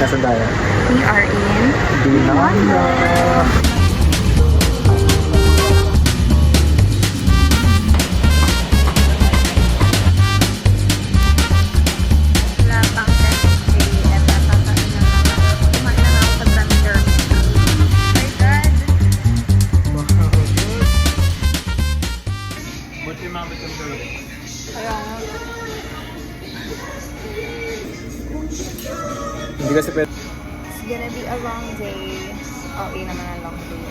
Nasaan tayo? We are in Binondo. Wala pang 10 at tatakain na lang ako. Kumain na ako sa Grand Terminal. My God! Buti mga bitong tulog. Kaya nga. Hindi kasi pwede. It's gonna be a long day. Okay naman ang long day.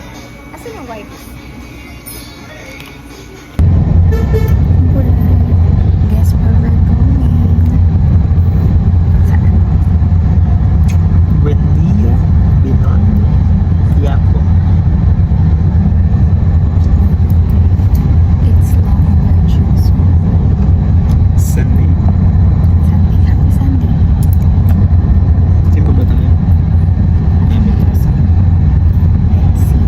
Asan yung wipes? Guess where we're going? Saan? Buendia, Binondo, Quiapo. It's long lectures. Sunday. Sunday. Happy Sunday. Saan pa ba tayo? Let's see.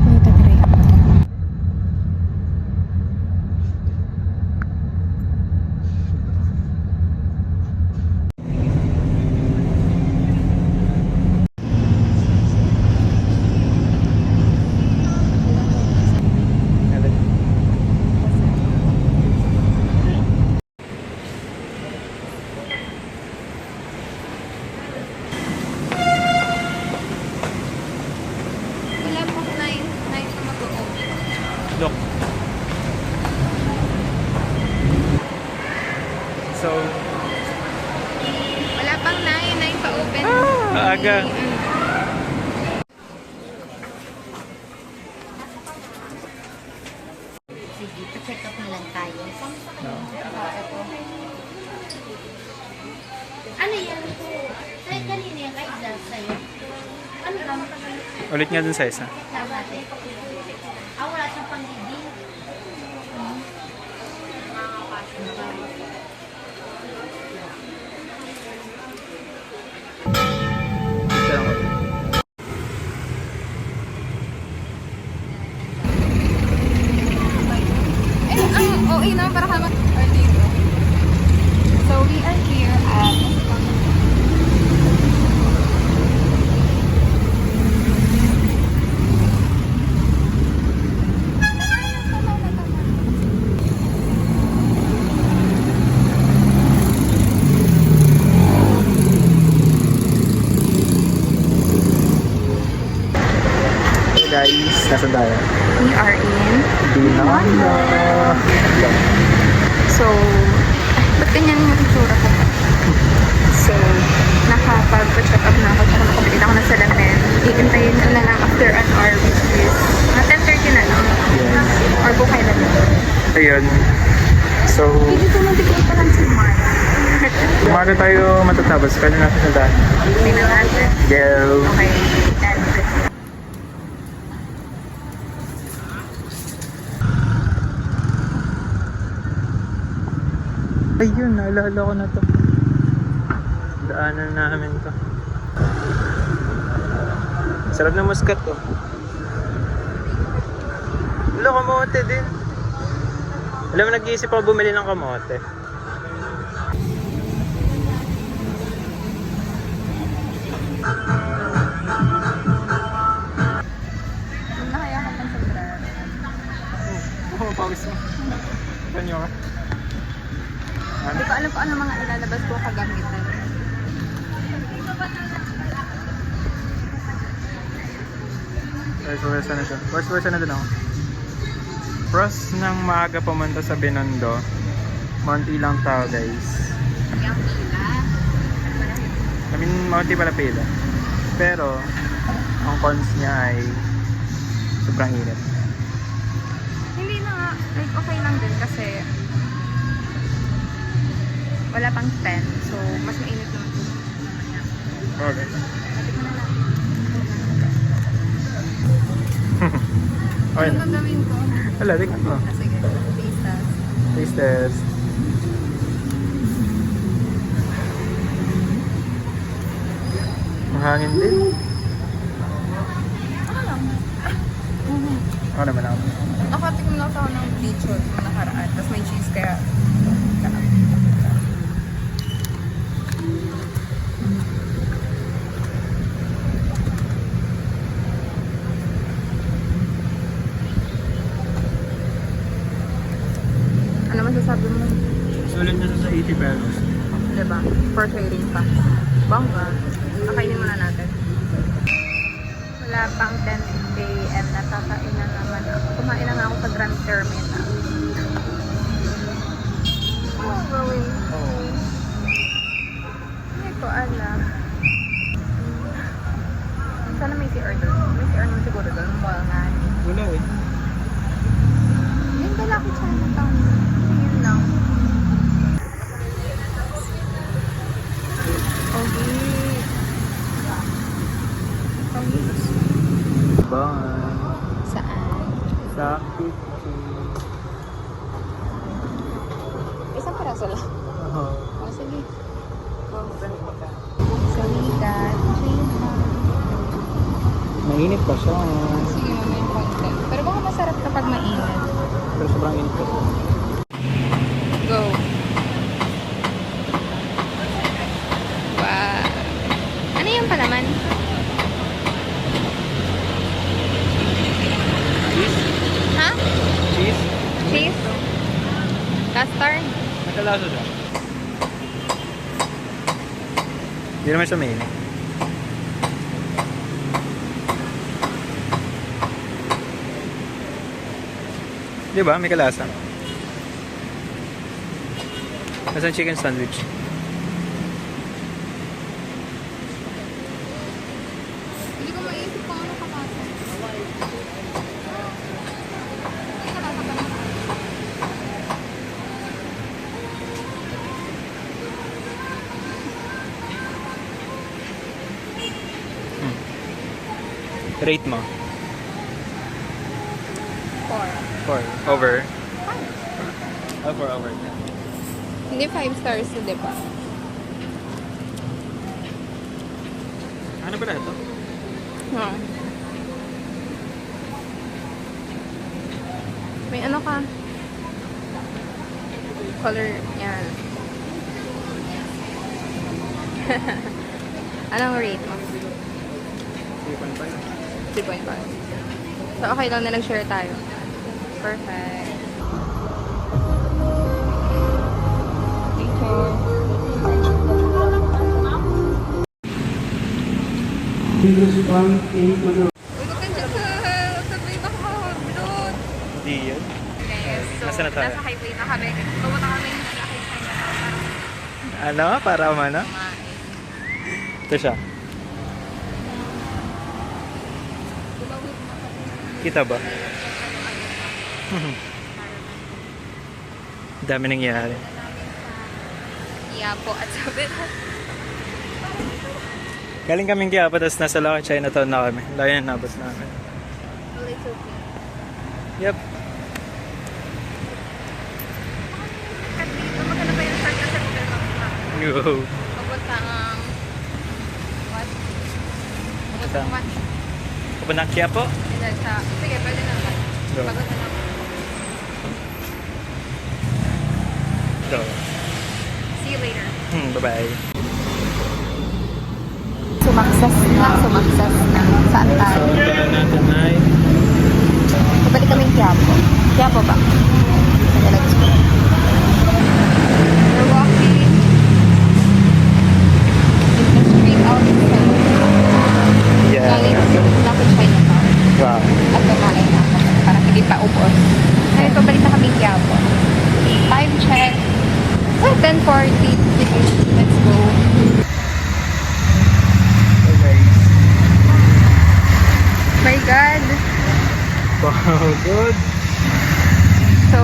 May tatry ako. Wala pong 9 na mag-open. Look. So, Wala pang 9 pa open. aga. Sige, pa-check up na lang tayo. Ano yan? Sa'yo kanina yung ka-exam sa'yo. Ano lang? Ulit nga dun sa isa. Tama natin. Wala siyang pang-reading. Ito lang ako. OA na para ka dito. So, we are here at Hey guys, nasaan tayo? we are in Binondo. So, ba't ganyan yung itsura ko? So, nakapag-check up na ako. Tsaka nakapagpilita ako ng salamin. Iintayin ko na lang after an hour, which is 10:30 na lang. Yes. Or kung kailan na. Ayun. So, Hindi ko mag-decode pa lang si Mark. umaga tayo matatapos. Kaya natin sa daan. Tingnan natin. Go! Okay. And, Ayun, naalala ko na to. Daanan namin to. Sarap ng muskat to. Wala, kamote din. Alam mo, nag-iisip ako bumili ng kamote. kung nakaya ka pang sombrero. Oo, pawis mo. Kanyo ka? Hindi ko alam kung ano mga ilalabas ko kagamitan. Vice versa na siya. Vice versa na din ako. Pros ng maaga pumunta sa Binondo. Monty lang tao guys. Yung pila. I mean, Monty pala pila. Pero, ang cons niya ay sobrang init. Hindi na nga. Like, okay lang din kasi wala pang 10. So, mas mainit naman. Okay. Okay Ano na. gagawin ko? Wala, tingnan mo. Sige, pista. Taste test. Mahangin din. Ano lang? Ako naman ako. Nakatikman na ako ng lechon nung nakaraan. Tapos may cheese kaya. asin pa. Bongga. Kakainin muna natin. Wala pang 10 a.m. Nakakain na naman ako. Kumain na nga ako sa Grand Terminal. Oh, going home. Hindi ko alam. Sana may CR doon. May CR naman siguro doon. Mall nga. Wala eh. Yung dala ko Chinatown. Yun lang. Okay. Okay. Bye. Saan? Sa kitchen. Isang peraso lang. Oo. Oh, sige. So, we got Chinatown. Mainit pa siya. Sige, mamaya yung konti. Pero baka masarap kapag mainit. Pero sobrang init pa siya. Go. Wow. Ano yung palaman? Ha? Cheese? Cheese? Custard? Nakalasa siya. Hindi naman siya mainit. Di ba? May kalasa. Nasaan chicken sandwich? Hindi ko maisip kung ano kalasa. Rate mo. 4. 4. Over. Oh, 4 over. Hindi 5 stars, di ba? Ano ba na ito? Huh. May ano ka? Color, yan. Anong rate mo? 3.5. 3.5. So, okay lang na nag-share tayo. Perfect. Thank you. Uy, huwag kang dyan sa sabay baka mahulog. Hindi yan. Yes, so, Nasaan na tayo? nasa highway na kami. Pumunta kami sa Lucky Chinatown para Ano? Para umano? kumain. Ito siya. Kita ba? Dami nangyari. Yapo at sabi na. Galing kaming Quiapo, tapos nasa Lucky Chinatown na kami. Layo na nabos namin. Well, it's okay. Yep. At dito, maganda pa yung start na sa Google Maps na. Yo. Papunta ang... What? Papunta ang what? Kapunang Quiapo? Hindi, sa... Sige, pwede naman. Go. Pagod na lang. Go. See you later. Bye-bye. Sumaksas na. Saan So, tayo? ang dala natin ay... Pabalik kaming Quiapo. Quiapo ba? Sige, let's go. We're walking in the street outside. Yeah. Galing Lucky Chinatown. Wow. At kumain na ako. Parang hindi pa ubos. Ngayon, pabalik na kami Quiapo. Time check. 10:40. Sige, let's go. Okay. My God. Wow, good. So,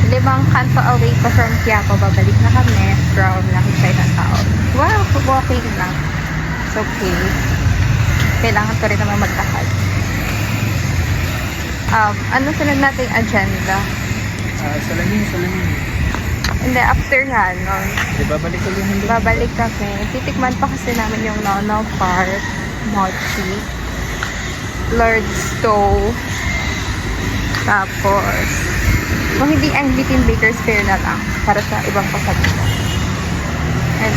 5 kanto away pa from Quiapo. Babalik na kami from Lucky Chinatown. Wow, walking lang. It's okay. Kailangan ko rin naman maglakad. Ano sunod nating agenda? Salamin. Hindi, after yan, no? Di ba balik ulit hindi? Babalik kami. Titikman pa kasi namin yung Nono Park, Mochi, Lord's Stove, tapos, kung hindi ang Bitin Baker's Fair na lang, para sa ibang pasalita. And,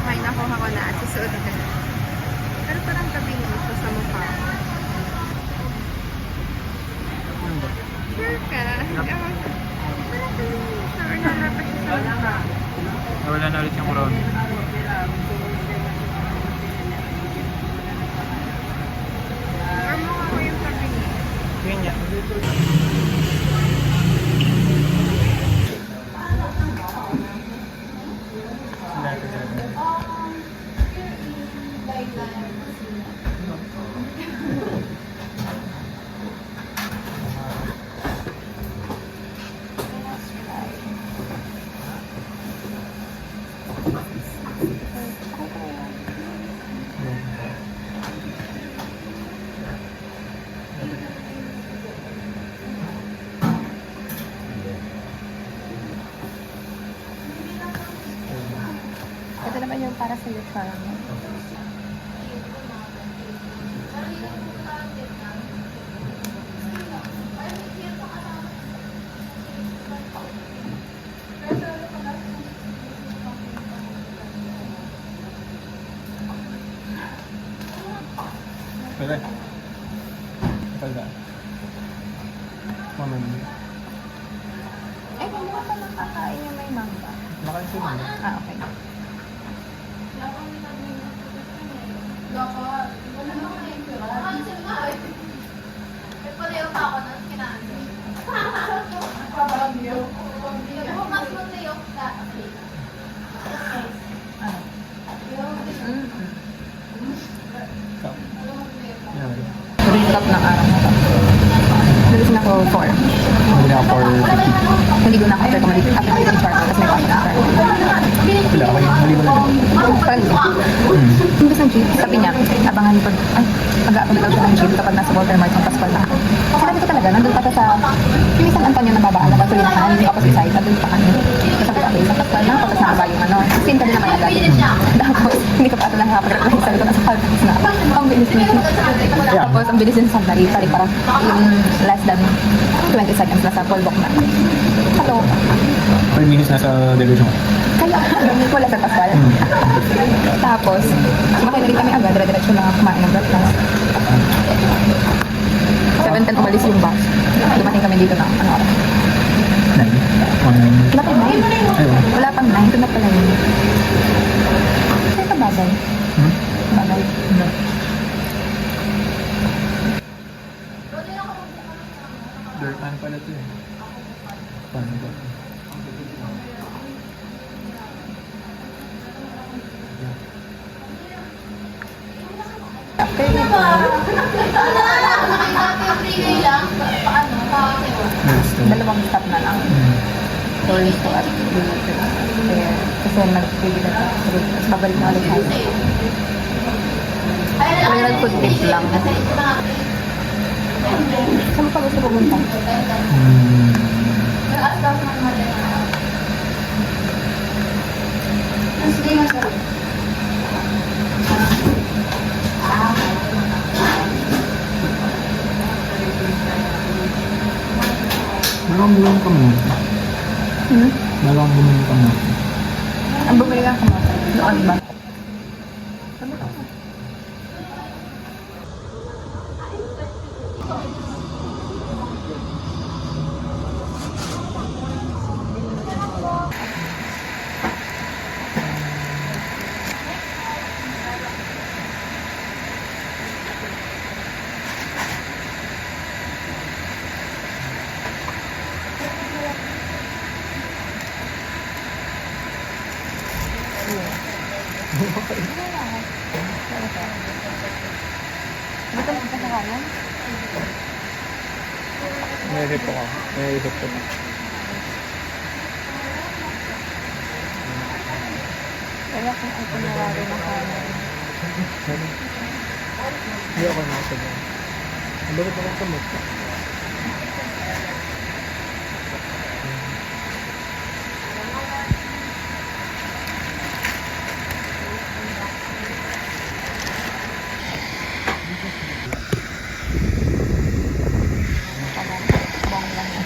may nakuha ko na at susuot na. Pero parang gabi nito sa mukha. Sure ka? Parang gabi nito. Or narapat siya sa mukha. Nawala na ulit yung crown. Yun yan. Ito naman yung para sa farm. Pwede. Pwede. Mamaya. Eh, hindi ko pa nakakain yung may mangga. Makain siya naman. Ah, okay. Yan. Recap ng araw na to. Nalis na ako 4. Hindi na for 50. Hindi ko na after ko maliit. After maliit yung farm, tapos may pasok after. Wala, okay. Mali mo na lang. Parang yung gusto ng jeep, sabi niya, abangan pag, mag-a-upload daw siya ng jeep kapag nasa Walter Mart ng Pascual na. Sinabi ko talaga, nandun pa siya sa, yung isang Antonio na babaan na gasolinahan, yung opposite side, nandun pa kami. Tapos sabi ko, okay, sa Pascual na, tapos nakaba yung ano, sin ka din naman agad. Tapos, hindi ko pa ito lang nakapag-reply, sabi ko, nasa Caltex na, ang bilis mo. Tapos, ang bilis din sa Sandali, sorry, parang in less than 20 seconds na sa Polbok na. Hello. 5 minutes na sa diversion. Kaya, wala sa Pascual. Tapos, sumakay na rin kami agad, dire-diretso na kumain ng breakfast. 7:10 umalis yung bus. Dumating kami dito na, ano oras? 9. Wala pang 9. Ayun. Wala pang 9, ito na pala yun. Ano ito bagay? Bagay. Dirt pan pala ito eh. Paano ba? After nito, Next time. dalawang stop na lang. Tourist to at Kaya, kasi nag-bigil na sa group. Tapos babalik na ulit tayo. Kaya nag-food trip lang. Saan mo pa gusto pumunta? Malang bumili ka mo. Malang bumili ka mo. Ang bumili ka kamote. Doon ba? Dito lang ka sa kanan? May hip ako. May hip ako. Kaya kung ay kunwari na kanan. Hindi ako nasa doon. Ang bakit ako kamot? Bong lang yan.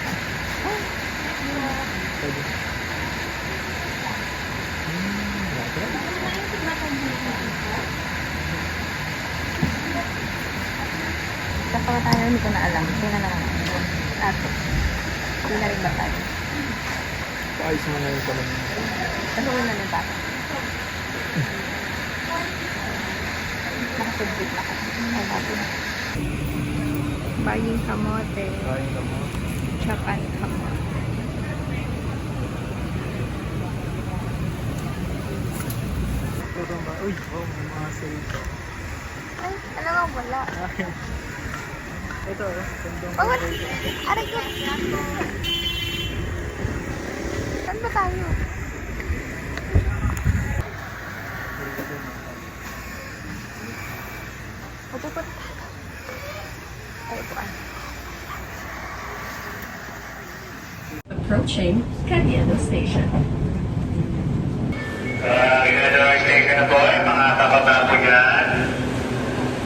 Saan pa ba tayo? Hindi ko na alam. Kaya na lang. Ate. Hindi na rin ba tayo? Paayos mo na yung salon. Tanungin na ng bata. Nakasubit na ako. Ay, natin. Baging kamote. Kain ka mo. Japan kamote. Ito ba? Uy, wow, may mga sale. Ay, talagang wala. Ito, gandang Oh, wala. Aray ko. Saan ba tayo? Pupunta tayo. Ay, ito ah. Approaching Cadiano Station. Cadiano Station na po, mga kababago dyan.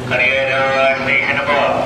Cadiano Station na po.